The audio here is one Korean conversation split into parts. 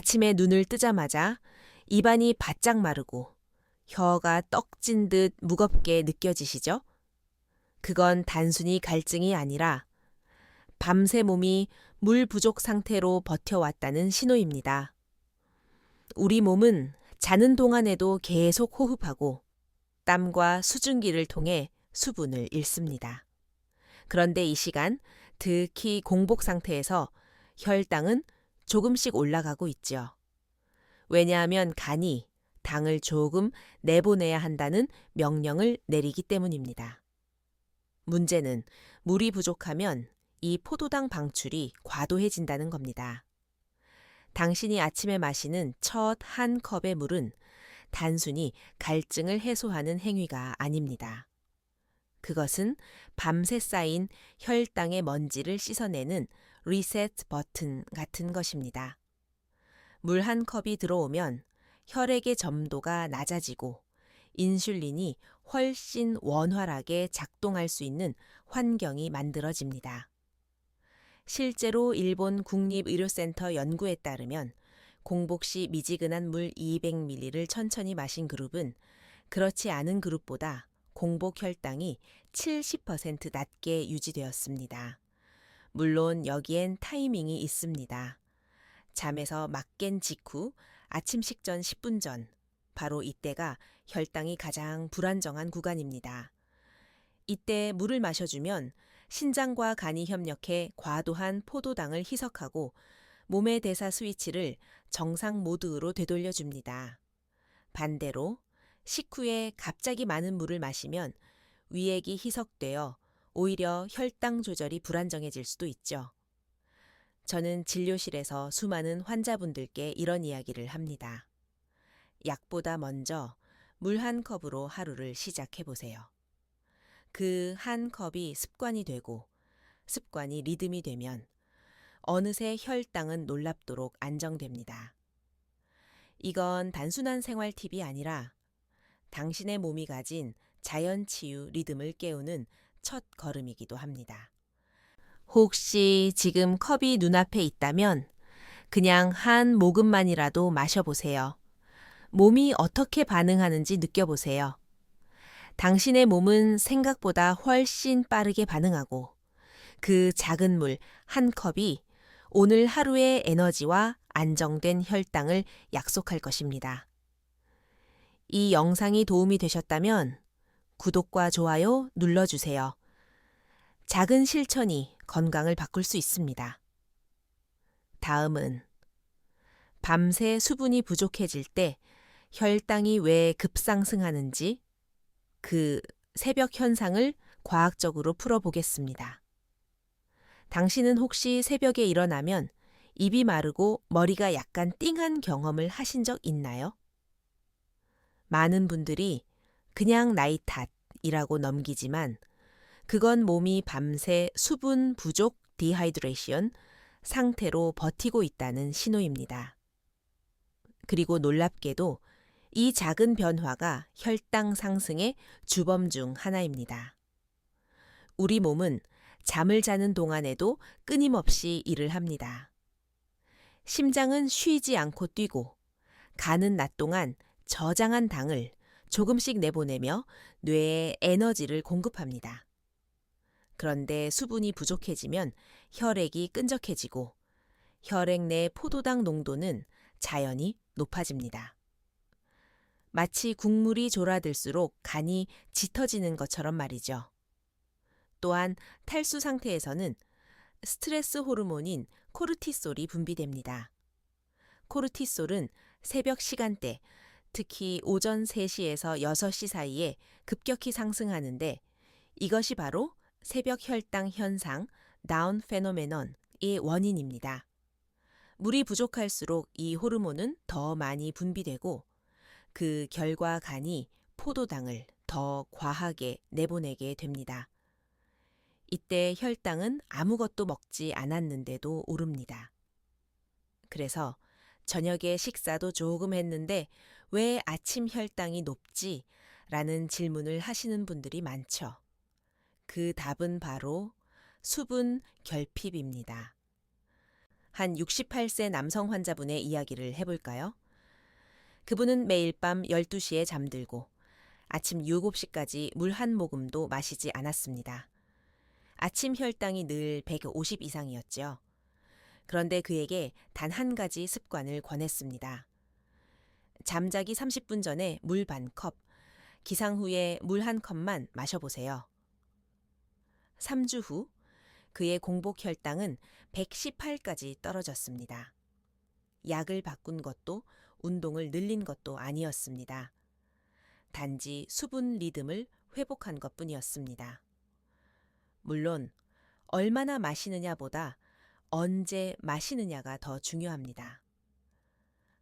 아침에 눈을 뜨자마자 입안이 바짝 마르고 혀가 떡진 듯 무겁게 느껴지시죠? 그건 단순히 갈증이 아니라 밤새 몸이 물 부족 상태로 버텨왔다는 신호입니다. 우리 몸은 자는 동안에도 계속 호흡하고 땀과 수증기를 통해 수분을 잃습니다. 그런데 이 시간, 특히 공복 상태에서 혈당은 조금씩 올라가고 있죠. 왜냐하면 간이 당을 조금 내보내야 한다는 명령을 내리기 때문입니다. 문제는 물이 부족하면 이 포도당 방출이 과도해진다는 겁니다. 당신이 아침에 마시는 첫 한 컵의 물은 단순히 갈증을 해소하는 행위가 아닙니다. 그것은 밤새 쌓인 혈당의 먼지를 씻어내는 리셋 버튼 같은 것입니다. 물 한 컵이 들어오면 혈액의 점도가 낮아지고 인슐린이 훨씬 원활하게 작동할 수 있는 환경이 만들어집니다. 실제로 일본 국립의료센터 연구에 따르면 공복 시 미지근한 물 200ml를 천천히 마신 그룹은 그렇지 않은 그룹보다 공복 혈당이 70% 낮게 유지되었습니다. 물론 여기엔 타이밍이 있습니다. 잠에서 막 깬 직후 아침 식전 10분 전, 바로 이때가 혈당이 가장 불안정한 구간입니다. 이때 물을 마셔주면 신장과 간이 협력해 과도한 포도당을 희석하고 몸의 대사 스위치를 정상 모드로 되돌려줍니다. 반대로 식후에 갑자기 많은 물을 마시면 위액이 희석되어 오히려 혈당 조절이 불안정해질 수도 있죠. 저는 진료실에서 수많은 환자분들께 이런 이야기를 합니다. 약보다 먼저 물 한 컵으로 하루를 시작해 보세요. 그 한 컵이 습관이 되고 습관이 리듬이 되면 어느새 혈당은 놀랍도록 안정됩니다. 이건 단순한 생활 팁이 아니라 당신의 몸이 가진 자연치유 리듬을 깨우는 첫 걸음이기도 합니다. 혹시 지금 컵이 눈앞에 있다면 그냥 한 모금만이라도 마셔보세요. 몸이 어떻게 반응하는지 느껴보세요. 당신의 몸은 생각보다 훨씬 빠르게 반응하고 그 작은 물 한 컵이 오늘 하루의 에너지와 안정된 혈당을 약속할 것입니다. 이 영상이 도움이 되셨다면 구독과 좋아요 눌러주세요. 작은 실천이 건강을 바꿀 수 있습니다. 다음은 밤새 수분이 부족해질 때 혈당이 왜 급상승하는지 그 새벽 현상을 과학적으로 풀어보겠습니다. 당신은 혹시 새벽에 일어나면 입이 마르고 머리가 약간 띵한 경험을 하신 적 있나요? 많은 분들이 그냥 나이 탓이라고 넘기지만 그건 몸이 밤새 수분 부족 디하이드레이션 상태로 버티고 있다는 신호입니다. 그리고 놀랍게도 이 작은 변화가 혈당 상승의 주범 중 하나입니다. 우리 몸은 잠을 자는 동안에도 끊임없이 일을 합니다. 심장은 쉬지 않고 뛰고 간은 낮 동안 저장한 당을 조금씩 내보내며 뇌에 에너지를 공급합니다. 그런데 수분이 부족해지면 혈액이 끈적해지고 혈액 내 포도당 농도는 자연히 높아집니다. 마치 국물이 졸아들수록 간이 짙어지는 것처럼 말이죠. 또한 탈수 상태에서는 스트레스 호르몬인 코르티솔이 분비됩니다. 코르티솔은 새벽 시간대, 특히 오전 3시에서 6시 사이에 급격히 상승하는데 이것이 바로 새벽 혈당 현상, 다운 페노메넌의 원인입니다. 물이 부족할수록 이 호르몬은 더 많이 분비되고 그 결과 간이 포도당을 더 과하게 내보내게 됩니다. 이때 혈당은 아무것도 먹지 않았는데도 오릅니다. 그래서 저녁에 식사도 조금 했는데 왜 아침 혈당이 높지? 라는 질문을 하시는 분들이 많죠. 그 답은 바로 수분 결핍입니다. 한 68세 남성 환자분의 이야기를 해볼까요? 그분은 매일 밤 12시에 잠들고 아침 7시까지 물 한 모금도 마시지 않았습니다. 아침 혈당이 늘 150 이상이었죠. 그런데 그에게 단 한 가지 습관을 권했습니다. 잠자기 30분 전에 물 반 컵, 기상 후에 물 한 컵만 마셔보세요. 3주 후 그의 공복 혈당은 118까지 떨어졌습니다. 약을 바꾼 것도 운동을 늘린 것도 아니었습니다. 단지 수분 리듬을 회복한 것뿐이었습니다. 물론 얼마나 마시느냐보다 언제 마시느냐가 더 중요합니다.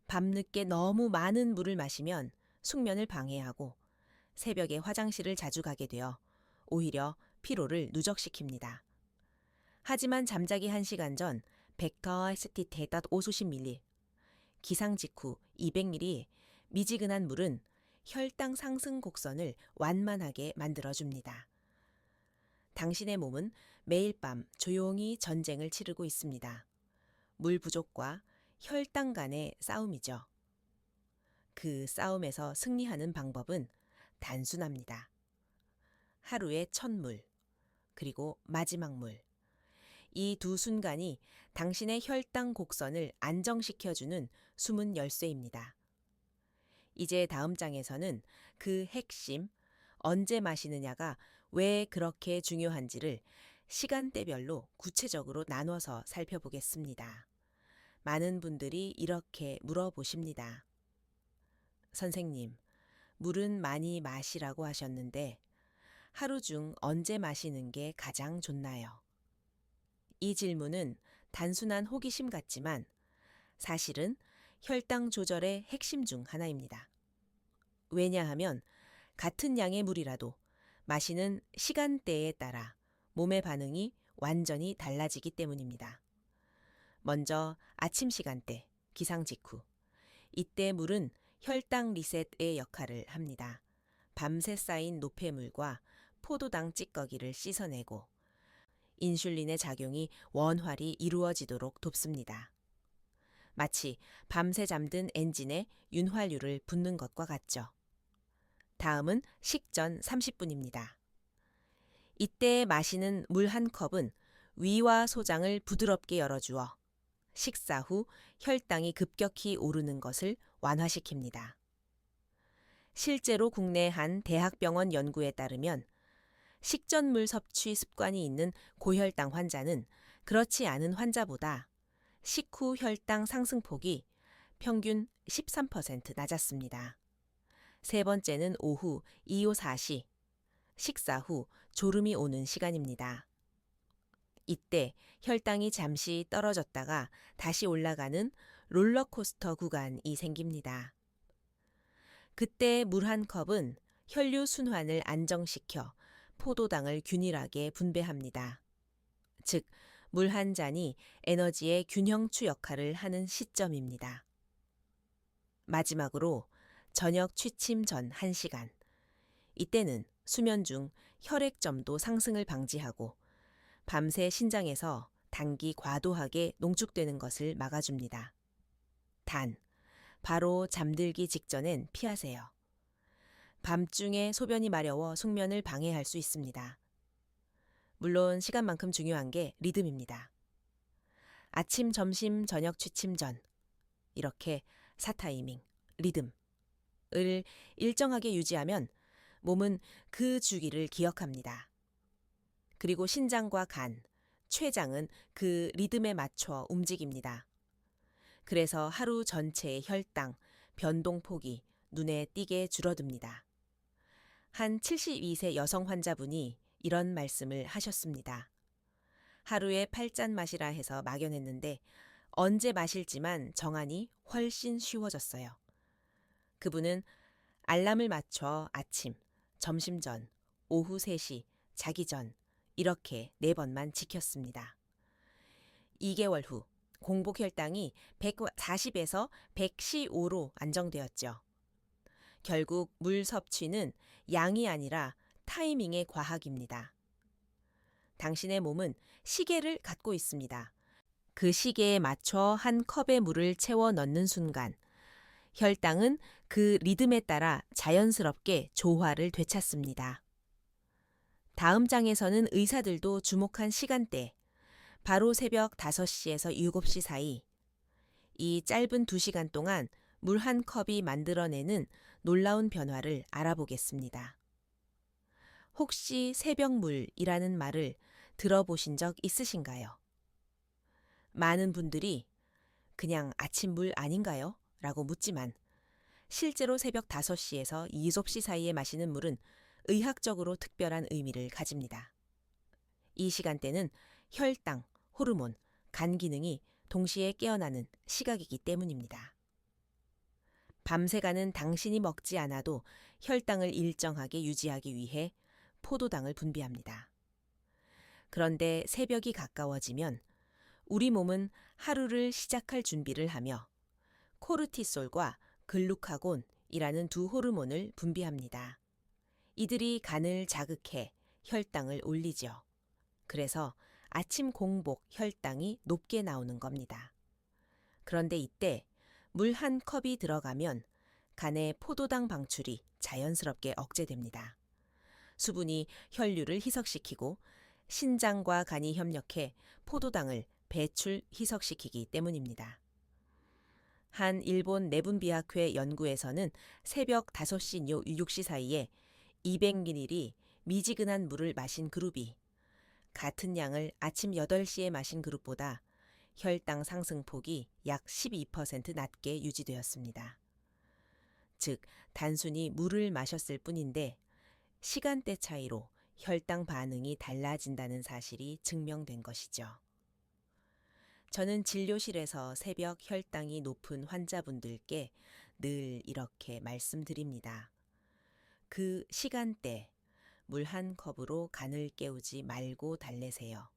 밤늦게 너무 많은 물을 마시면 숙면을 방해하고 새벽에 화장실을 자주 가게 되어 오히려 피로를 누적시킵니다. 하지만 잠자기 1시간 전 벡터스티테닷 5수십밀리, 기상 직후 200ml 미지근한 물은 혈당 상승 곡선을 완만하게 만들어줍니다. 당신의 몸은 매일 밤 조용히 전쟁을 치르고 있습니다. 물 부족과 혈당 간의 싸움이죠. 그 싸움에서 승리하는 방법은 단순합니다. 하루의 첫 물, 그리고 마지막 물. 이 두 순간이 당신의 혈당 곡선을 안정시켜주는 숨은 열쇠입니다. 이제 다음 장에서는 그 핵심, 언제 마시느냐가 왜 그렇게 중요한지를 시간대별로 구체적으로 나눠서 살펴보겠습니다. 많은 분들이 이렇게 물어보십니다. 선생님, 물은 많이 마시라고 하셨는데 하루 중 언제 마시는 게 가장 좋나요? 이 질문은 단순한 호기심 같지만 사실은 혈당 조절의 핵심 중 하나입니다. 왜냐하면 같은 양의 물이라도 마시는 시간대에 따라 몸의 반응이 완전히 달라지기 때문입니다. 먼저 아침 시간대, 기상 직후. 이때 물은 혈당 리셋의 역할을 합니다. 밤새 쌓인 노폐물과 포도당 찌꺼기를 씻어내고 인슐린의 작용이 원활히 이루어지도록 돕습니다. 마치 밤새 잠든 엔진에 윤활유를 붓는 것과 같죠. 다음은 식전 30분입니다. 이때 마시는 물 한 컵은 위와 소장을 부드럽게 열어주어 식사 후 혈당이 급격히 오르는 것을 완화시킵니다. 실제로 국내 한 대학병원 연구에 따르면 식전물 섭취 습관이 있는 고혈당 환자는 그렇지 않은 환자보다 식후 혈당 상승폭이 평균 13% 낮았습니다. 세 번째는 오후 2-4시, 식사 후 졸음이 오는 시간입니다. 이때 혈당이 잠시 떨어졌다가 다시 올라가는 롤러코스터 구간이 생깁니다. 그때 물 한 컵은 혈류 순환을 안정시켜 포도당을 균일하게 분배합니다. 즉, 물 한 잔이 에너지의 균형추 역할을 하는 시점입니다. 마지막으로 저녁 취침 전 1시간. 이때는 수면 중 혈액점도 상승을 방지하고 밤새 신장에서 당이 과도하게 농축되는 것을 막아줍니다. 단, 바로 잠들기 직전엔 피하세요. 밤중에 소변이 마려워 숙면을 방해할 수 있습니다. 물론 시간만큼 중요한 게 리듬입니다. 아침, 점심, 저녁 취침 전 이렇게 4타이밍, 리듬을 일정하게 유지하면 몸은 그 주기를 기억합니다. 그리고 신장과 간, 췌장은 그 리듬에 맞춰 움직입니다. 그래서 하루 전체의 혈당, 변동폭이 눈에 띄게 줄어듭니다. 한 72세 여성 환자분이 이런 말씀을 하셨습니다. 하루에 8잔 마시라 해서 막연했는데 언제 마실지만 정하니 훨씬 쉬워졌어요. 그분은 알람을 맞춰 아침, 점심 전, 오후 3시, 자기 전 이렇게 4번만 지켰습니다. 2개월 후 공복 혈당이 140에서 115로 안정되었죠. 결국 물 섭취는 양이 아니라 타이밍의 과학입니다. 당신의 몸은 시계를 갖고 있습니다. 그 시계에 맞춰 한 컵의 물을 채워 넣는 순간 혈당은 그 리듬에 따라 자연스럽게 조화를 되찾습니다. 다음 장에서는 의사들도 주목한 시간대, 바로 새벽 5시에서 7시 사이, 이 짧은 2시간 동안 물 한 컵이 만들어내는 놀라운 변화를 알아보겠습니다. 혹시 새벽물이라는 말을 들어보신 적 있으신가요? 많은 분들이 그냥 아침물 아닌가요? 라고 묻지만 실제로 새벽 5시에서 7시 사이에 마시는 물은 의학적으로 특별한 의미를 가집니다. 이 시간대는 혈당, 호르몬, 간 기능이 동시에 깨어나는 시각이기 때문입니다. 밤새가는 당신이 먹지 않아도 혈당을 일정하게 유지하기 위해 포도당을 분비합니다. 그런데 새벽이 가까워지면 우리 몸은 하루를 시작할 준비를 하며 코르티솔과 글루카곤이라는 두 호르몬을 분비합니다. 이들이 간을 자극해 혈당을 올리죠. 그래서 아침 공복 혈당이 높게 나오는 겁니다. 그런데 이때 물 한 컵이 들어가면 간의 포도당 방출이 자연스럽게 억제됩니다. 수분이 혈류를 희석시키고 신장과 간이 협력해 포도당을 배출 희석시키기 때문입니다. 한 일본 내분비학회 연구에서는 새벽 5시 6시 사이에 200ml 미지근한 물을 마신 그룹이 같은 양을 아침 8시에 마신 그룹보다 혈당 상승폭이 약 12% 낮게 유지되었습니다. 즉, 단순히 물을 마셨을 뿐인데 시간대 차이로 혈당 반응이 달라진다는 사실이 증명된 것이죠. 저는 진료실에서 새벽 혈당이 높은 환자분들께 늘 이렇게 말씀드립니다. 그 시간대 물 한 컵으로 간을 깨우지 말고 달래세요.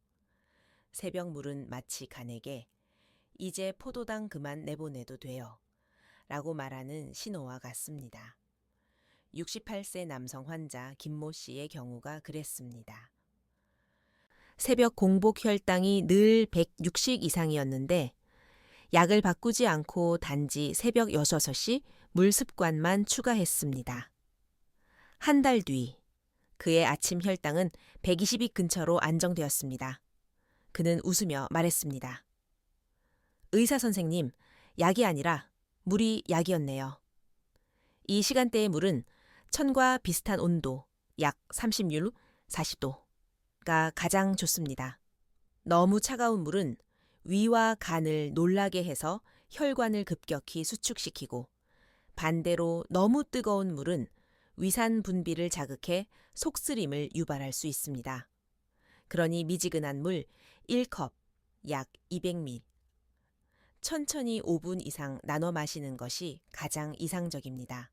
새벽 물은 마치 간에게 이제 포도당 그만 내보내도 돼요 라고 말하는 신호와 같습니다. 68세 남성 환자 김모 씨의 경우가 그랬습니다. 새벽 공복 혈당이 늘 160 이상이었는데 약을 바꾸지 않고 단지 새벽 6시 물 습관만 추가했습니다. 한 달 뒤 그의 아침 혈당은 120이 근처로 안정되었습니다. 그는 웃으며 말했습니다. 의사 선생님, 약이 아니라 물이 약이었네요. 이 시간대의 물은 천과 비슷한 온도, 약 36, 40도가 가장 좋습니다. 너무 차가운 물은 위와 간을 놀라게 해서 혈관을 급격히 수축시키고 반대로 너무 뜨거운 물은 위산 분비를 자극해 속쓰림을 유발할 수 있습니다. 그러니 미지근한 물 1컵, 약 200ml. 천천히 5분 이상 나눠 마시는 것이 가장 이상적입니다.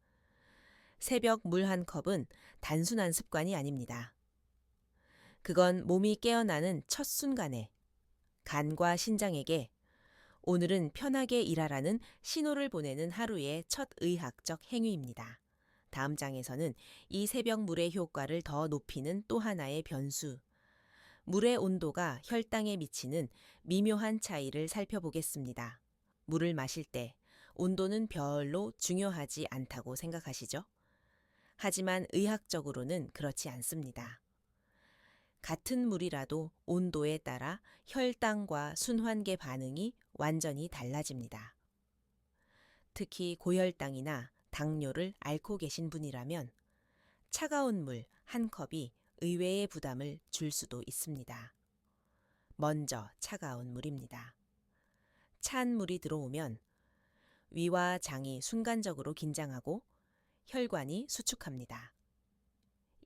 새벽 물 한 컵은 단순한 습관이 아닙니다. 그건 몸이 깨어나는 첫 순간에 간과 신장에게 오늘은 편하게 일하라는 신호를 보내는 하루의 첫 의학적 행위입니다. 다음 장에서는 이 새벽 물의 효과를 더 높이는 또 하나의 변수, 물의 온도가 혈당에 미치는 미묘한 차이를 살펴보겠습니다. 물을 마실 때 온도는 별로 중요하지 않다고 생각하시죠? 하지만 의학적으로는 그렇지 않습니다. 같은 물이라도 온도에 따라 혈당과 순환계 반응이 완전히 달라집니다. 특히 고혈당이나 당뇨를 앓고 계신 분이라면 차가운 물 한 컵이 의외의 부담을 줄 수도 있습니다. 먼저 차가운 물입니다. 찬 물이 들어오면 위와 장이 순간적으로 긴장하고 혈관이 수축합니다.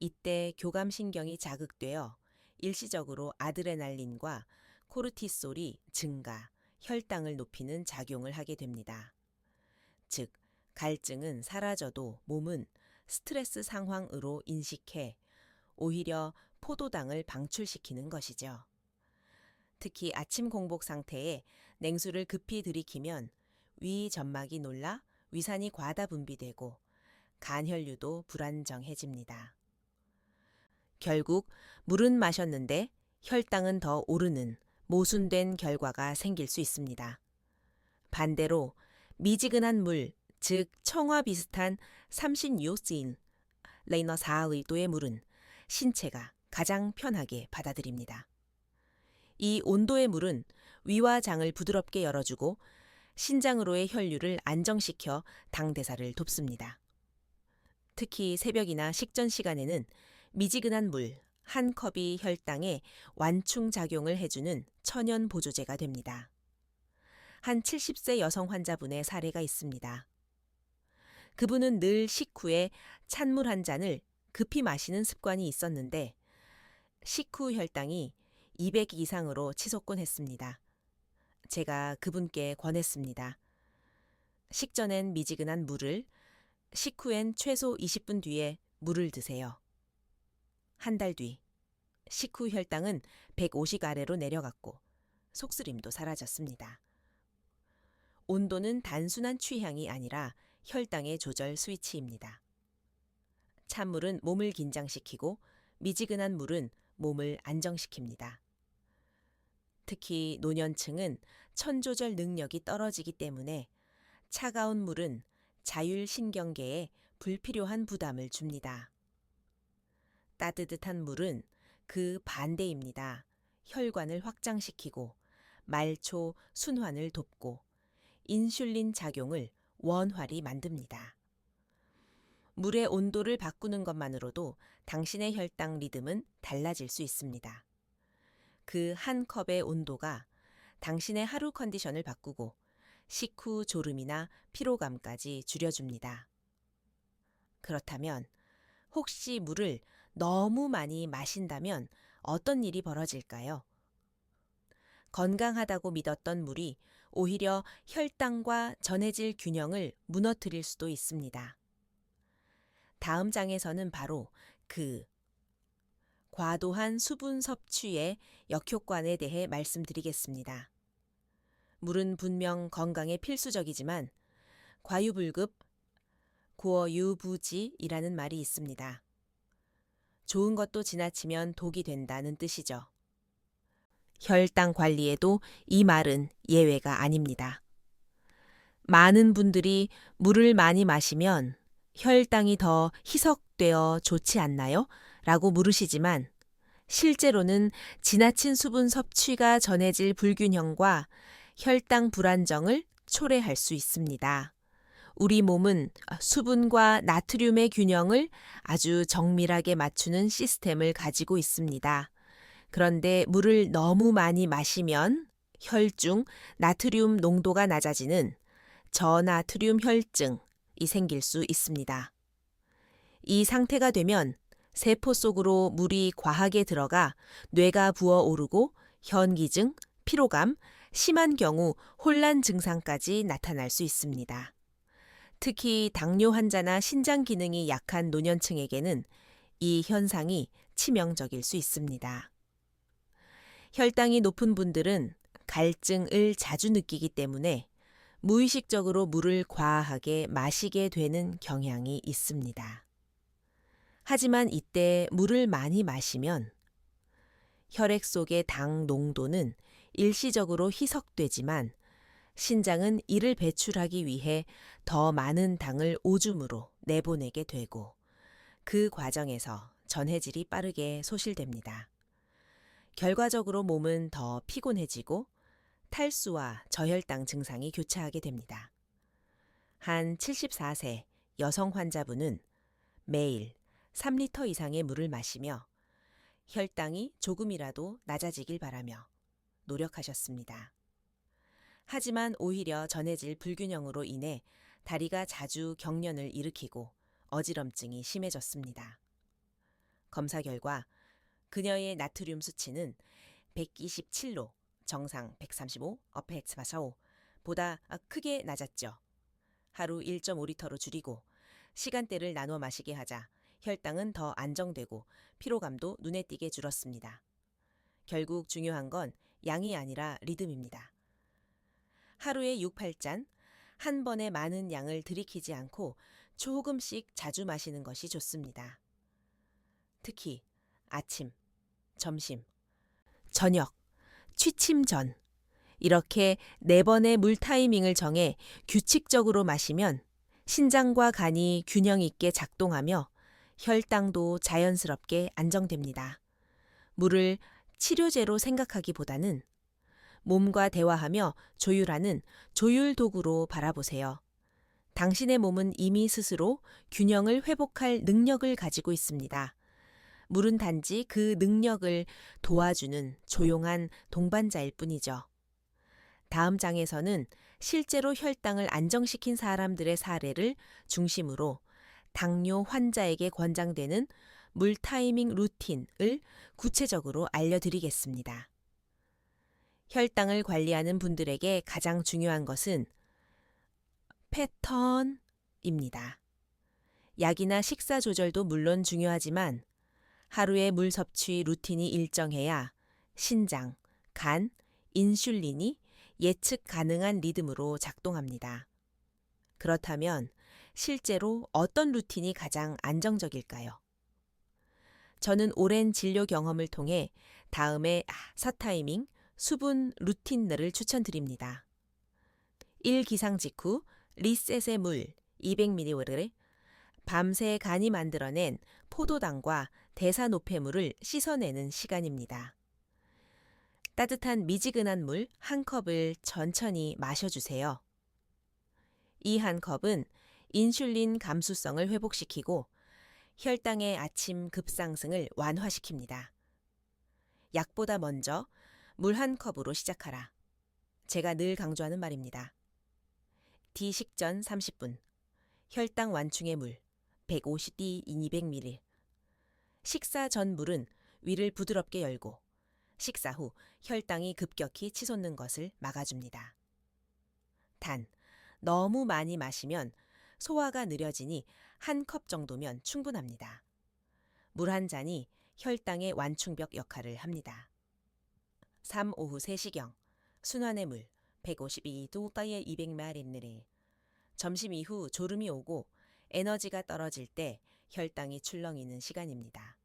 이때 교감신경이 자극되어 일시적으로 아드레날린과 코르티솔이 증가, 혈당을 높이는 작용을 하게 됩니다. 즉, 갈증은 사라져도 몸은 스트레스 상황으로 인식해 오히려 포도당을 방출시키는 것이죠. 특히 아침 공복 상태에 냉수를 급히 들이키면 위 점막이 놀라 위산이 과다 분비되고 간 혈류도 불안정해집니다. 결국 물은 마셨는데 혈당은 더 오르는 모순된 결과가 생길 수 있습니다. 반대로 미지근한 물, 즉 청화 비슷한 36도인 레이너 4의도의 물은 신체가 가장 편하게 받아들입니다. 이 온도의 물은 위와 장을 부드럽게 열어주고 신장으로의 혈류를 안정시켜 당대사를 돕습니다. 특히 새벽이나 식전 시간에는 미지근한 물 한 컵이 혈당에 완충 작용을 해주는 천연 보조제가 됩니다. 한 70세 여성 환자분의 사례가 있습니다. 그분은 늘 식후에 찬물 한 잔을 급히 마시는 습관이 있었는데 식후 혈당이 200 이상으로 치솟곤 했습니다. 제가 그분께 권했습니다. 식전엔 미지근한 물을, 식후엔 최소 20분 뒤에 물을 드세요. 한 달 뒤, 식후 혈당은 150 아래로 내려갔고 속쓰림도 사라졌습니다. 온도는 단순한 취향이 아니라 혈당의 조절 스위치입니다. 찬물은 몸을 긴장시키고 미지근한 물은 몸을 안정시킵니다. 특히 노년층은 천조절 능력이 떨어지기 때문에 차가운 물은 자율신경계에 불필요한 부담을 줍니다. 따뜻한 물은 그 반대입니다. 혈관을 확장시키고 말초 순환을 돕고 인슐린 작용을 원활히 만듭니다. 물의 온도를 바꾸는 것만으로도 당신의 혈당 리듬은 달라질 수 있습니다. 그 한 컵의 온도가 당신의 하루 컨디션을 바꾸고 식후 졸음이나 피로감까지 줄여줍니다. 그렇다면 혹시 물을 너무 많이 마신다면 어떤 일이 벌어질까요? 건강하다고 믿었던 물이 오히려 혈당과 전해질 균형을 무너뜨릴 수도 있습니다. 다음 장에서는 바로 그 과도한 수분 섭취의 역효과에 대해 말씀드리겠습니다. 물은 분명 건강에 필수적이지만 과유불급, 고어유부지이라는 말이 있습니다. 좋은 것도 지나치면 독이 된다는 뜻이죠. 혈당 관리에도 이 말은 예외가 아닙니다. 많은 분들이 물을 많이 마시면 혈당이 더 희석되어 좋지 않나요? 라고 물으시지만 실제로는 지나친 수분 섭취가 전해질 불균형과 혈당 불안정을 초래할 수 있습니다. 우리 몸은 수분과 나트륨의 균형을 아주 정밀하게 맞추는 시스템을 가지고 있습니다. 그런데 물을 너무 많이 마시면 혈중 나트륨 농도가 낮아지는 저나트륨 혈증이 생길 수 있습니다. 이 상태가 되면 세포 속으로 물이 과하게 들어가 뇌가 부어오르고 현기증, 피로감, 심한 경우 혼란 증상까지 나타날 수 있습니다. 특히 당뇨 환자나 신장 기능이 약한 노년층에게는 이 현상이 치명적일 수 있습니다. 혈당이 높은 분들은 갈증을 자주 느끼기 때문에 무의식적으로 물을 과하게 마시게 되는 경향이 있습니다. 하지만 이때 물을 많이 마시면 혈액 속의 당 농도는 일시적으로 희석되지만 신장은 이를 배출하기 위해 더 많은 당을 오줌으로 내보내게 되고 그 과정에서 전해질이 빠르게 소실됩니다. 결과적으로 몸은 더 피곤해지고 탈수와 저혈당 증상이 교차하게 됩니다. 한 74세 여성 환자분은 매일 3리터 이상의 물을 마시며 혈당이 조금이라도 낮아지길 바라며 노력하셨습니다. 하지만 오히려 전해질 불균형으로 인해 다리가 자주 경련을 일으키고 어지럼증이 심해졌습니다. 검사 결과 그녀의 나트륨 수치는 127로 정상 135, 어페엑스마샤오 보다 크게 낮았죠. 하루 1.5리터로 줄이고 시간대를 나눠 마시게 하자 혈당은 더 안정되고 피로감도 눈에 띄게 줄었습니다. 결국 중요한 건 양이 아니라 리듬입니다. 하루에 6, 8잔, 한 번에 많은 양을 들이키지 않고 조금씩 자주 마시는 것이 좋습니다. 특히 아침, 점심, 저녁, 취침 전. 이렇게 4번의 물 타이밍을 정해 규칙적으로 마시면 신장과 간이 균형 있게 작동하며 혈당도 자연스럽게 안정됩니다. 물을 치료제로 생각하기보다는 몸과 대화하며 조율하는 조율 도구로 바라보세요. 당신의 몸은 이미 스스로 균형을 회복할 능력을 가지고 있습니다. 물은 단지 그 능력을 도와주는 조용한 동반자일 뿐이죠. 다음 장에서는 실제로 혈당을 안정시킨 사람들의 사례를 중심으로 당뇨 환자에게 권장되는 물 타이밍 루틴을 구체적으로 알려드리겠습니다. 혈당을 관리하는 분들에게 가장 중요한 것은 패턴입니다. 약이나 식사 조절도 물론 중요하지만 하루의 물 섭취 루틴이 일정해야 신장, 간, 인슐린이 예측 가능한 리듬으로 작동합니다. 그렇다면 실제로 어떤 루틴이 가장 안정적일까요? 저는 오랜 진료 경험을 통해 다음의 4타이밍 수분 루틴들을 추천드립니다. 1. 기상 직후 리셋의 물 200ml를 밤새 간이 만들어낸 포도당과 대사노폐물을 씻어내는 시간입니다. 따뜻한 미지근한 물 1컵을 천천히 마셔주세요. 이 1컵은 인슐린 감수성을 회복시키고 혈당의 아침 급상승을 완화시킵니다. 약보다 먼저 물 1컵으로 시작하라. 제가 늘 강조하는 말입니다. D 식전 30분, 혈당 완충의 물 150D 200ml. 식사 전 물은 위를 부드럽게 열고 식사 후 혈당이 급격히 치솟는 것을 막아줍니다. 단, 너무 많이 마시면 소화가 느려지니 1컵 정도면 충분합니다. 물 한 잔이 혈당의 완충벽 역할을 합니다. 3. 오후 3시경 순환의 물 152도 200ml. 점심 이후 졸음이 오고 에너지가 떨어질 때 혈당이 출렁이는 시간입니다.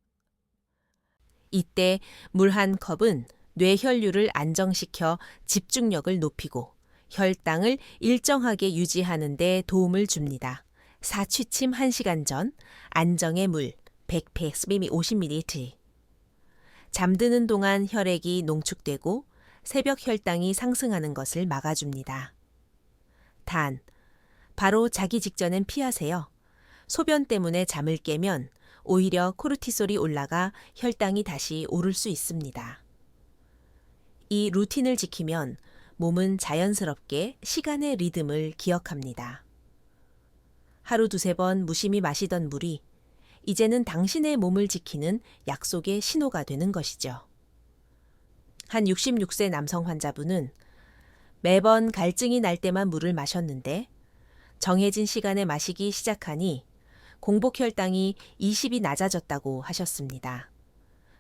이때 물 1컵은 뇌혈류를 안정시켜 집중력을 높이고 혈당을 일정하게 유지하는 데 도움을 줍니다. 4. 취침 1시간 전 안정의 물 100ppm 50ml. 잠드는 동안 혈액이 농축되고 새벽 혈당이 상승하는 것을 막아줍니다. 단, 바로 자기 직전엔 피하세요. 소변 때문에 잠을 깨면 오히려 코르티솔이 올라가 혈당이 다시 오를 수 있습니다. 이 루틴을 지키면 몸은 자연스럽게 시간의 리듬을 기억합니다. 하루 2-3번 무심히 마시던 물이 이제는 당신의 몸을 지키는 약속의 신호가 되는 것이죠. 한 66세 남성 환자분은 매번 갈증이 날 때만 물을 마셨는데 정해진 시간에 마시기 시작하니 공복 혈당이 20이 낮아졌다고 하셨습니다.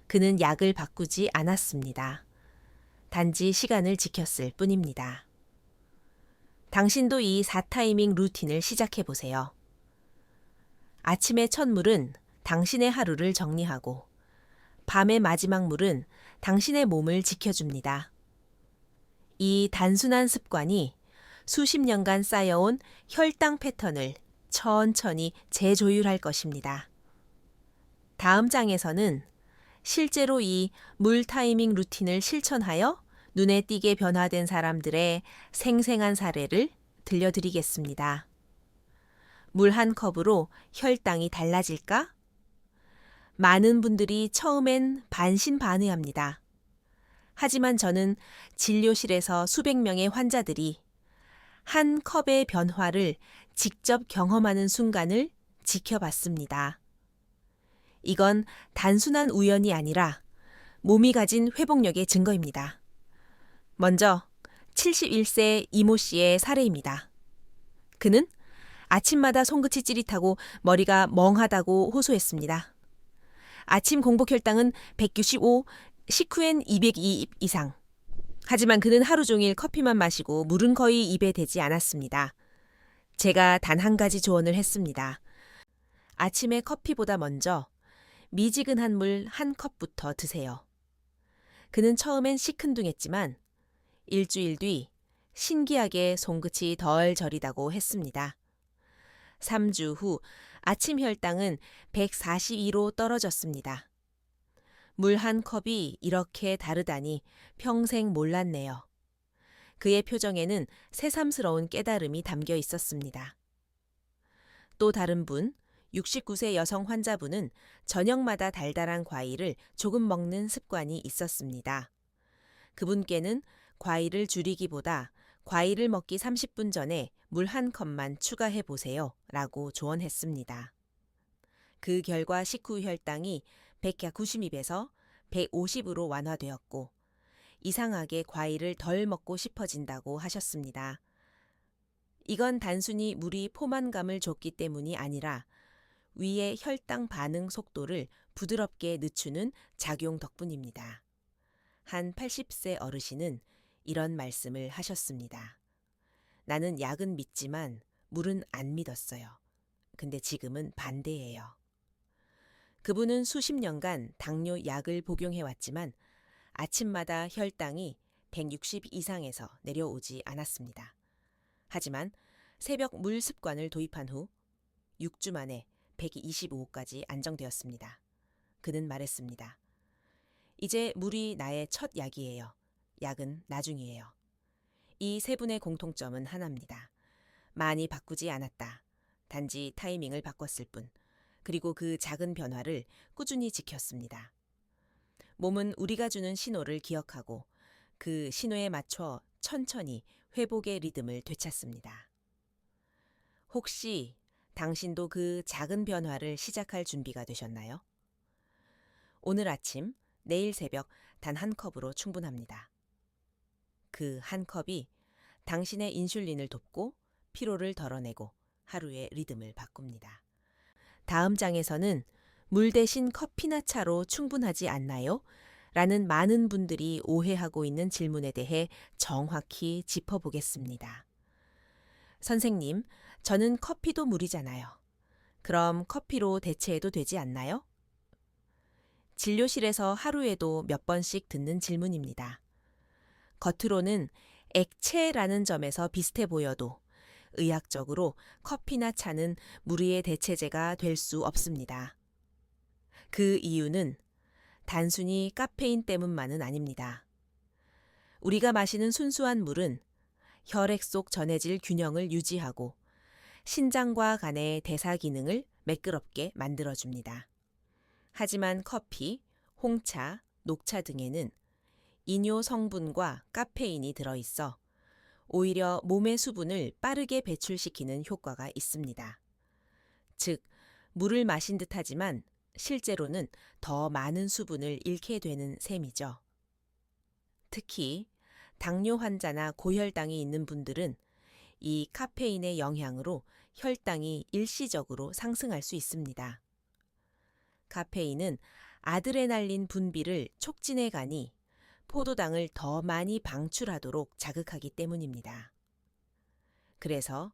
그는 약을 바꾸지 않았습니다. 단지 시간을 지켰을 뿐입니다. 당신도 이 4타이밍 루틴을 시작해 보세요. 아침의 첫 물은 당신의 하루를 정리하고 밤의 마지막 물은 당신의 몸을 지켜줍니다. 이 단순한 습관이 수십 년간 쌓여온 혈당 패턴을 천천히 재조율할 것입니다. 다음 장에서는 실제로 이 물 타이밍 루틴을 실천하여 눈에 띄게 변화된 사람들의 생생한 사례를 들려드리겠습니다. 물 1컵으로 혈당이 달라질까? 많은 분들이 처음엔 반신반의합니다. 하지만 저는 진료실에서 수백 명의 환자들이 1컵의 변화를 직접 경험하는 순간을 지켜봤습니다. 이건 단순한 우연이 아니라 몸이 가진 회복력의 증거입니다. 먼저 71세 이모 씨의 사례입니다. 그는 아침마다 손끝이 찌릿하고 머리가 멍하다고 호소했습니다. 아침 공복 혈당은 165, 식후엔 202 이상. 하지만 그는 하루 종일 커피만 마시고 물은 거의 입에 대지 않았습니다. 제가 단 한 가지 조언을 했습니다. 아침에 커피보다 먼저 미지근한 물 1컵부터 드세요. 그는 처음엔 시큰둥했지만 일주일 뒤 신기하게 손끝이 덜 저리다고 했습니다. 3주 후 아침 혈당은 142로 떨어졌습니다. 물 한 컵이 이렇게 다르다니 평생 몰랐네요. 그의 표정에는 새삼스러운 깨달음이 담겨 있었습니다. 또 다른 분, 69세 여성 환자분은 저녁마다 달달한 과일을 조금 먹는 습관이 있었습니다. 그분께는 과일을 줄이기보다 과일을 먹기 30분 전에 물 한 컵만 추가해 보세요 라고 조언했습니다. 그 결과 식후 혈당이 192에서 150으로 완화되었고 이상하게 과일을 덜 먹고 싶어진다고 하셨습니다. 이건 단순히 물이 포만감을 줬기 때문이 아니라 위의 혈당 반응 속도를 부드럽게 늦추는 작용 덕분입니다. 한 80세 어르신은 이런 말씀을 하셨습니다. 나는 약은 믿지만 물은 안 믿었어요. 근데 지금은 반대예요. 그분은 수십 년간 당뇨 약을 복용해왔지만 아침마다 혈당이 160 이상에서 내려오지 않았습니다. 하지만 새벽 물 습관을 도입한 후 6주 만에 125까지 안정되었습니다. 그는 말했습니다. 이제 물이 나의 첫 약이에요. 약은 나중이에요. 이 세 분의 공통점은 하나입니다. 많이 바꾸지 않았다. 단지 타이밍을 바꿨을 뿐. 그리고 그 작은 변화를 꾸준히 지켰습니다. 몸은 우리가 주는 신호를 기억하고 그 신호에 맞춰 천천히 회복의 리듬을 되찾습니다. 혹시 당신도 그 작은 변화를 시작할 준비가 되셨나요? 오늘 아침, 내일 새벽 단 한 컵으로 충분합니다. 그 한 컵이 당신의 인슐린을 돕고 피로를 덜어내고 하루의 리듬을 바꿉니다. 다음 장에서는 물 대신 커피나 차로 충분하지 않나요? 라는 많은 분들이 오해하고 있는 질문에 대해 정확히 짚어보겠습니다. 선생님, 저는 커피도 물이잖아요. 그럼 커피로 대체해도 되지 않나요? 진료실에서 하루에도 몇 번씩 듣는 질문입니다. 겉으로는 액체라는 점에서 비슷해 보여도 의학적으로 커피나 차는 물의 대체제가 될 수 없습니다. 그 이유는 단순히 카페인 때문만은 아닙니다. 우리가 마시는 순수한 물은 혈액 속 전해질 균형을 유지하고 신장과 간의 대사 기능을 매끄럽게 만들어줍니다. 하지만 커피, 홍차, 녹차 등에는 이뇨 성분과 카페인이 들어있어 오히려 몸의 수분을 빠르게 배출시키는 효과가 있습니다. 즉, 물을 마신 듯하지만 실제로는 더 많은 수분을 잃게 되는 셈이죠. 특히 당뇨 환자나 고혈당이 있는 분들은 이 카페인의 영향으로 혈당이 일시적으로 상승할 수 있습니다. 카페인은 아드레날린 분비를 촉진해 가니 포도당을 더 많이 방출하도록 자극하기 때문입니다. 그래서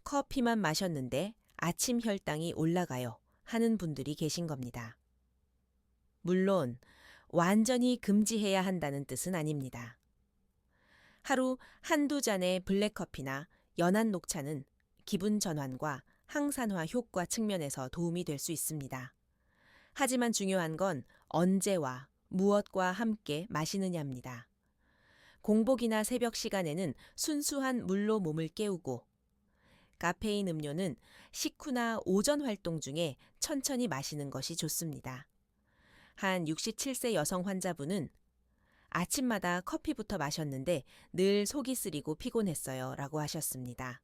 커피만 마셨는데 아침 혈당이 올라가요 하는 분들이 계신 겁니다. 물론 완전히 금지해야 한다는 뜻은 아닙니다. 하루 한두 잔의 블랙커피나 연한 녹차는 기분 전환과 항산화 효과 측면에서 도움이 될 수 있습니다. 하지만 중요한 건 언제와 무엇과 함께 마시느냐입니다. 공복이나 새벽 시간에는 순수한 물로 몸을 깨우고 카페인 음료는 식후나 오전 활동 중에 천천히 마시는 것이 좋습니다. 한 67세 여성 환자분은 아침마다 커피부터 마셨는데 늘 속이 쓰리고 피곤했어요 라고 하셨습니다.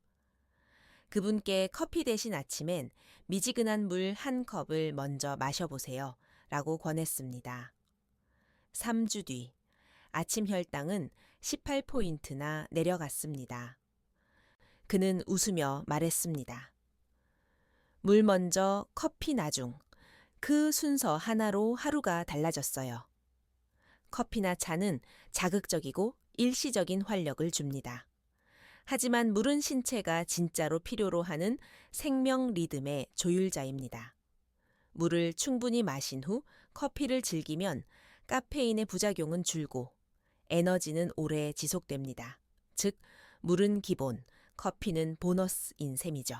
그분께 커피 대신 아침엔 미지근한 물 한 컵을 먼저 마셔보세요 라고 권했습니다. 3주 뒤 아침 혈당은 18포인트나 내려갔습니다. 그는 웃으며 말했습니다. 물 먼저 커피 나중 그 순서 하나로 하루가 달라졌어요. 커피나 차는 자극적이고 일시적인 활력을 줍니다. 하지만 물은 신체가 진짜로 필요로 하는 생명 리듬의 조율자입니다. 물을 충분히 마신 후 커피를 즐기면 카페인의 부작용은 줄고 에너지는 오래 지속됩니다. 즉, 물은 기본, 커피는 보너스인 셈이죠.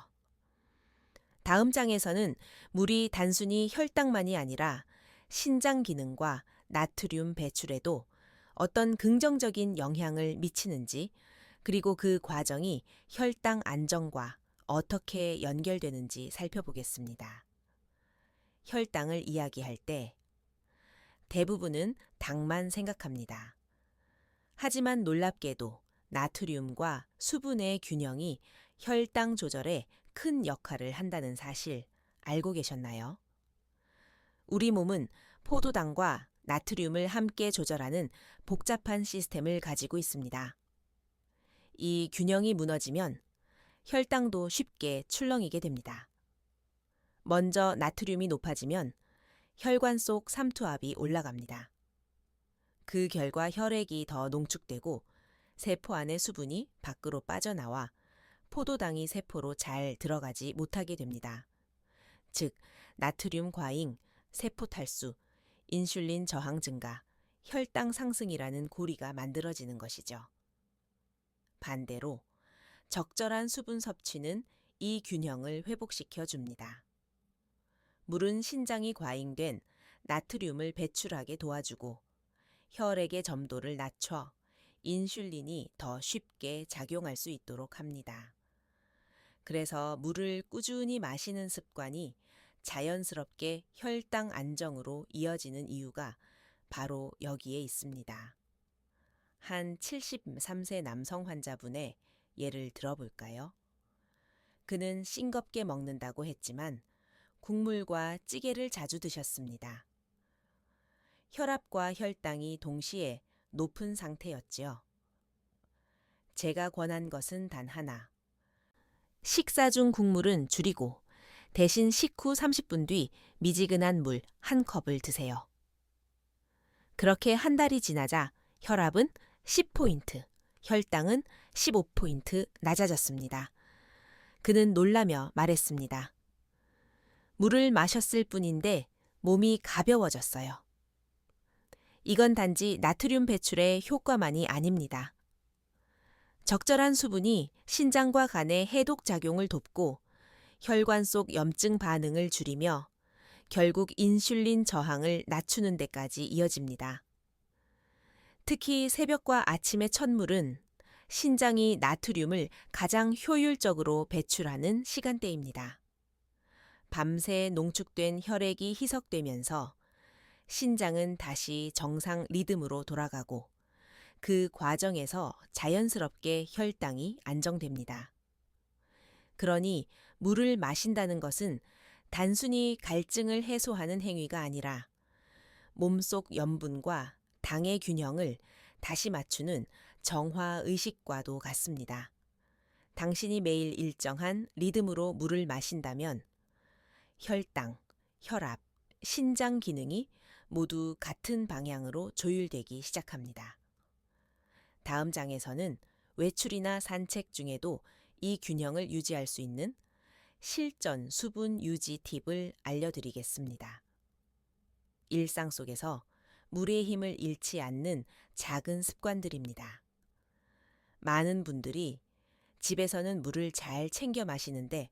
다음 장에서는 물이 단순히 혈당만이 아니라 신장 기능과 나트륨 배출에도 어떤 긍정적인 영향을 미치는지, 그리고 그 과정이 혈당 안정과 어떻게 연결되는지 살펴보겠습니다. 혈당을 이야기할 때 대부분은 당만 생각합니다. 하지만 놀랍게도 나트륨과 수분의 균형이 혈당 조절에 큰 역할을 한다는 사실 알고 계셨나요? 우리 몸은 포도당과 나트륨을 함께 조절하는 복잡한 시스템을 가지고 있습니다. 이 균형이 무너지면 혈당도 쉽게 출렁이게 됩니다. 먼저 나트륨이 높아지면 혈관 속 삼투압이 올라갑니다. 그 결과 혈액이 더 농축되고 세포 안의 수분이 밖으로 빠져나와 포도당이 세포로 잘 들어가지 못하게 됩니다. 즉, 나트륨 과잉, 세포 탈수, 인슐린 저항 증가, 혈당 상승이라는 고리가 만들어지는 것이죠. 반대로 적절한 수분 섭취는 이 균형을 회복시켜 줍니다. 물은 신장이 과잉된 나트륨을 배출하게 도와주고 혈액의 점도를 낮춰 인슐린이 더 쉽게 작용할 수 있도록 합니다. 그래서 물을 꾸준히 마시는 습관이 자연스럽게 혈당 안정으로 이어지는 이유가 바로 여기에 있습니다. 한 73세 남성 환자분의 예를 들어볼까요? 그는 싱겁게 먹는다고 했지만 국물과 찌개를 자주 드셨습니다. 혈압과 혈당이 동시에 높은 상태였지요. 제가 권한 것은 단 하나. 식사 중 국물은 줄이고 대신 식후 30분 뒤 미지근한 물 한 컵을 드세요. 그렇게 한 달이 지나자 혈압은 10포인트, 혈당은 15포인트 낮아졌습니다. 그는 놀라며 말했습니다. 물을 마셨을 뿐인데 몸이 가벼워졌어요. 이건 단지 나트륨 배출의 효과만이 아닙니다. 적절한 수분이 신장과 간의 해독 작용을 돕고 혈관 속 염증 반응을 줄이며 결국 인슐린 저항을 낮추는 데까지 이어집니다. 특히 새벽과 아침의 첫물은 신장이 나트륨을 가장 효율적으로 배출하는 시간대입니다. 밤새 농축된 혈액이 희석되면서 신장은 다시 정상 리듬으로 돌아가고 그 과정에서 자연스럽게 혈당이 안정됩니다. 그러니 물을 마신다는 것은 단순히 갈증을 해소하는 행위가 아니라 몸속 염분과 당의 균형을 다시 맞추는 정화 의식과도 같습니다. 당신이 매일 일정한 리듬으로 물을 마신다면 혈당, 혈압, 신장 기능이 모두 같은 방향으로 조율되기 시작합니다. 다음 장에서는 외출이나 산책 중에도 이 균형을 유지할 수 있는 실전 수분 유지 팁을 알려드리겠습니다. 일상 속에서 물의 힘을 잃지 않는 작은 습관들입니다. 많은 분들이 집에서는 물을 잘 챙겨 마시는데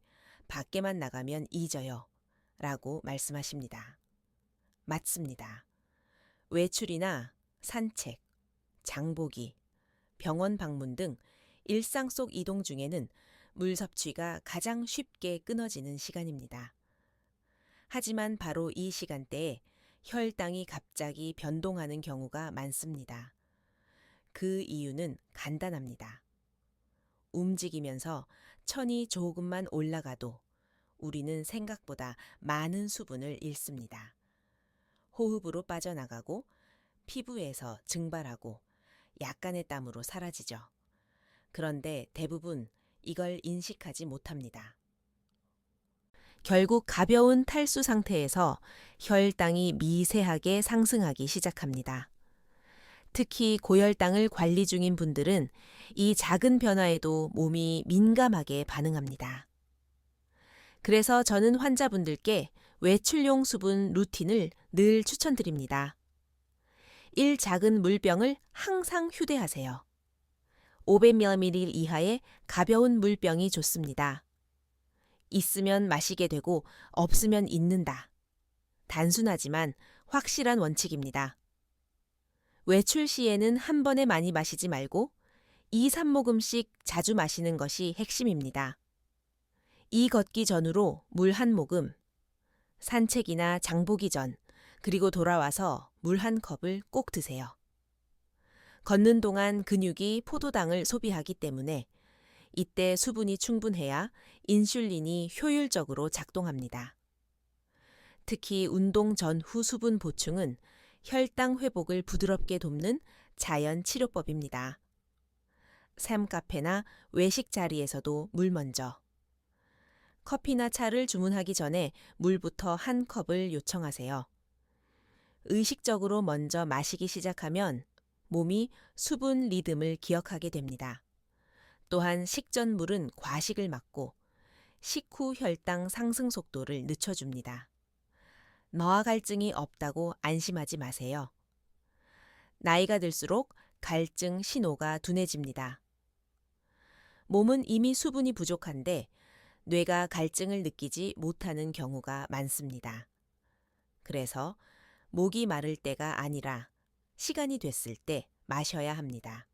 밖에만 나가면 잊어요 라고 말씀하십니다. 맞습니다. 외출이나 산책, 장보기, 병원 방문 등 일상 속 이동 중에는 물 섭취가 가장 쉽게 끊어지는 시간입니다. 하지만 바로 이 시간대에 혈당이 갑자기 변동하는 경우가 많습니다. 그 이유는 간단합니다. 움직이면서 천이 조금만 올라가도 우리는 생각보다 많은 수분을 잃습니다. 호흡으로 빠져나가고 피부에서 증발하고 약간의 땀으로 사라지죠. 그런데 대부분 이걸 인식하지 못합니다. 결국 가벼운 탈수 상태에서 혈당이 미세하게 상승하기 시작합니다. 특히 고혈당을 관리 중인 분들은 이 작은 변화에도 몸이 민감하게 반응합니다. 그래서 저는 환자분들께 외출용 수분 루틴을 늘 추천드립니다. 작은 물병을 항상 휴대하세요. 500ml 이하의 가벼운 물병이 좋습니다. 있으면 마시게 되고 없으면 잊는다. 단순하지만 확실한 원칙입니다. 외출 시에는 한 번에 많이 마시지 말고 2, 3모금씩 자주 마시는 것이 핵심입니다. 이 걷기 전후로 물 한 모금, 산책이나 장보기 전, 그리고 돌아와서 물 한 컵을 꼭 드세요. 걷는 동안 근육이 포도당을 소비하기 때문에 이때 수분이 충분해야 인슐린이 효율적으로 작동합니다. 특히 운동 전후 수분 보충은 혈당 회복을 부드럽게 돕는 자연 치료법입니다. 샘카페나 외식 자리에서도 물 먼저. 커피나 차를 주문하기 전에 물부터 한 컵을 요청하세요. 의식적으로 먼저 마시기 시작하면 몸이 수분 리듬을 기억하게 됩니다. 또한 식전물은 과식을 막고 식후 혈당 상승 속도를 늦춰줍니다. 너와 갈증이 없다고 안심하지 마세요. 나이가 들수록 갈증 신호가 둔해집니다. 몸은 이미 수분이 부족한데 뇌가 갈증을 느끼지 못하는 경우가 많습니다. 그래서 목이 마를 때가 아니라 시간이 됐을 때 마셔야 합니다.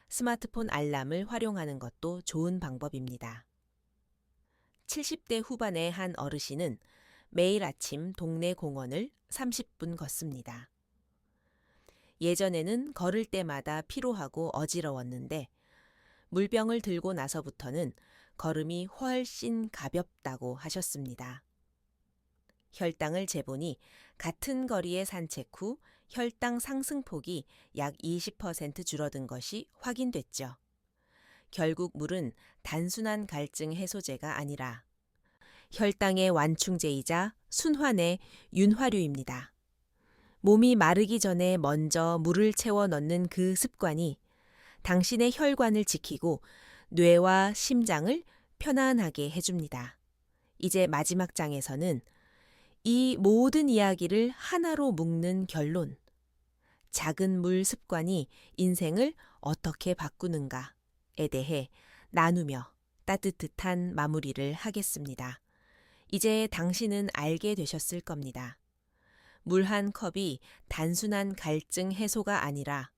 스마트폰 알람을 활용하는 것도 좋은 방법입니다. 70대 후반의 한 어르신은 매일 아침 동네 공원을 30분 걷습니다. 예전에는 걸을 때마다 피로하고 어지러웠는데 물병을 들고 나서부터는 걸음이 훨씬 가볍다고 하셨습니다. 혈당을 재보니 같은 거리의 산책 후 혈당 상승폭이 약 20% 줄어든 것이 확인됐죠. 결국 물은 단순한 갈증 해소제가 아니라 혈당의 완충제이자 순환의 윤활유입니다. 몸이 마르기 전에 먼저 물을 채워 넣는 그 습관이 당신의 혈관을 지키고 뇌와 심장을 편안하게 해줍니다. 이제 마지막 장에서는 이 모든 이야기를 하나로 묶는 결론, 작은 물 습관이 인생을 어떻게 바꾸는가에 대해 나누며 따뜻한 마무리를 하겠습니다. 이제 당신은 알게 되셨을 겁니다. 물 한 컵이 단순한 갈증 해소가 아니라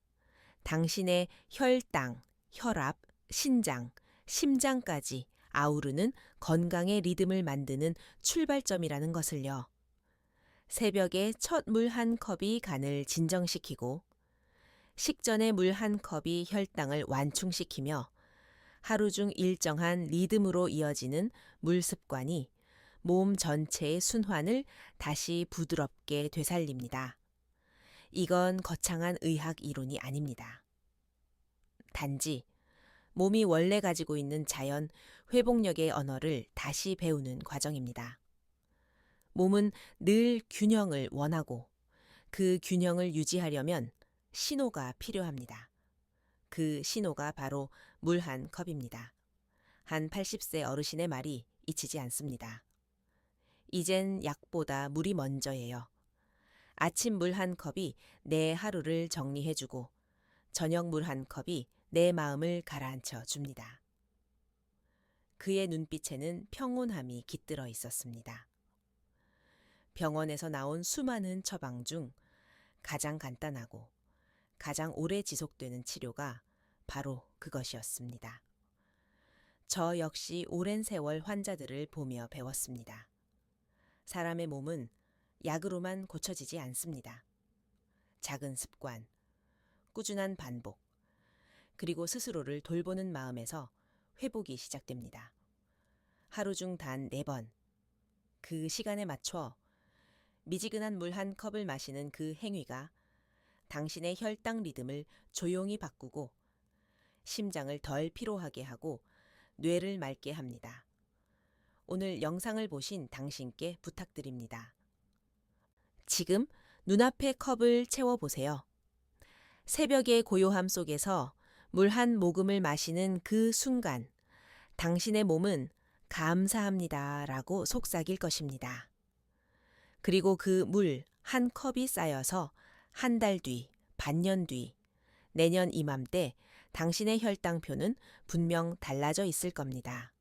당신의 혈당, 혈압, 신장, 심장까지 아우르는 건강의 리듬을 만드는 출발점이라는 것을요. 새벽에 첫 물 한 컵이 간을 진정시키고 식전에 물 한 컵이 혈당을 완충시키며 하루 중 일정한 리듬으로 이어지는 물 습관이 몸 전체의 순환을 다시 부드럽게 되살립니다. 이건 거창한 의학 이론이 아닙니다. 단지 몸이 원래 가지고 있는 자연 회복력의 언어를 다시 배우는 과정입니다. 몸은 늘 균형을 원하고 그 균형을 유지하려면 신호가 필요합니다. 그 신호가 바로 물 한 컵입니다. 한 80세 어르신의 말이 잊히지 않습니다. 이젠 약보다 물이 먼저예요. 아침 물 한 컵이 내 하루를 정리해주고 저녁 물 한 컵이 내 마음을 가라앉혀 줍니다. 그의 눈빛에는 평온함이 깃들어 있었습니다. 병원에서 나온 수많은 처방 중 가장 간단하고 가장 오래 지속되는 치료가 바로 그것이었습니다. 저 역시 오랜 세월 환자들을 보며 배웠습니다. 사람의 몸은 약으로만 고쳐지지 않습니다. 작은 습관, 꾸준한 반복, 그리고 스스로를 돌보는 마음에서 회복이 시작됩니다. 하루 중 단 4번, 그 시간에 맞춰 미지근한 물 한 컵을 마시는 그 행위가 당신의 혈당 리듬을 조용히 바꾸고 심장을 덜 피로하게 하고 뇌를 맑게 합니다. 오늘 영상을 보신 당신께 부탁드립니다. 지금 눈앞의 컵을 채워보세요. 새벽의 고요함 속에서 물 한 모금을 마시는 그 순간 당신의 몸은 감사합니다 라고 속삭일 것입니다. 그리고 그 물 한 컵이 쌓여서 한 달 뒤, 반년 뒤, 내년 이맘때 당신의 혈당표는 분명 달라져 있을 겁니다.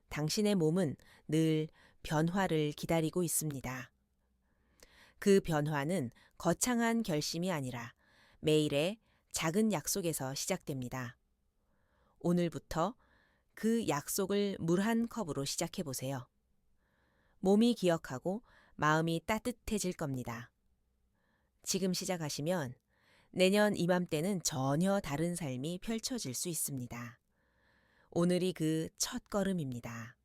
당신의 몸은 늘 변화를 기다리고 있습니다. 그 변화는 거창한 결심이 아니라 매일의 작은 약속에서 시작됩니다. 오늘부터 그 약속을 물 한 컵으로 시작해 보세요. 몸이 기억하고 마음이 따뜻해질 겁니다. 지금 시작하시면 내년 이맘때는 전혀 다른 삶이 펼쳐질 수 있습니다. 오늘이 그 첫 걸음입니다.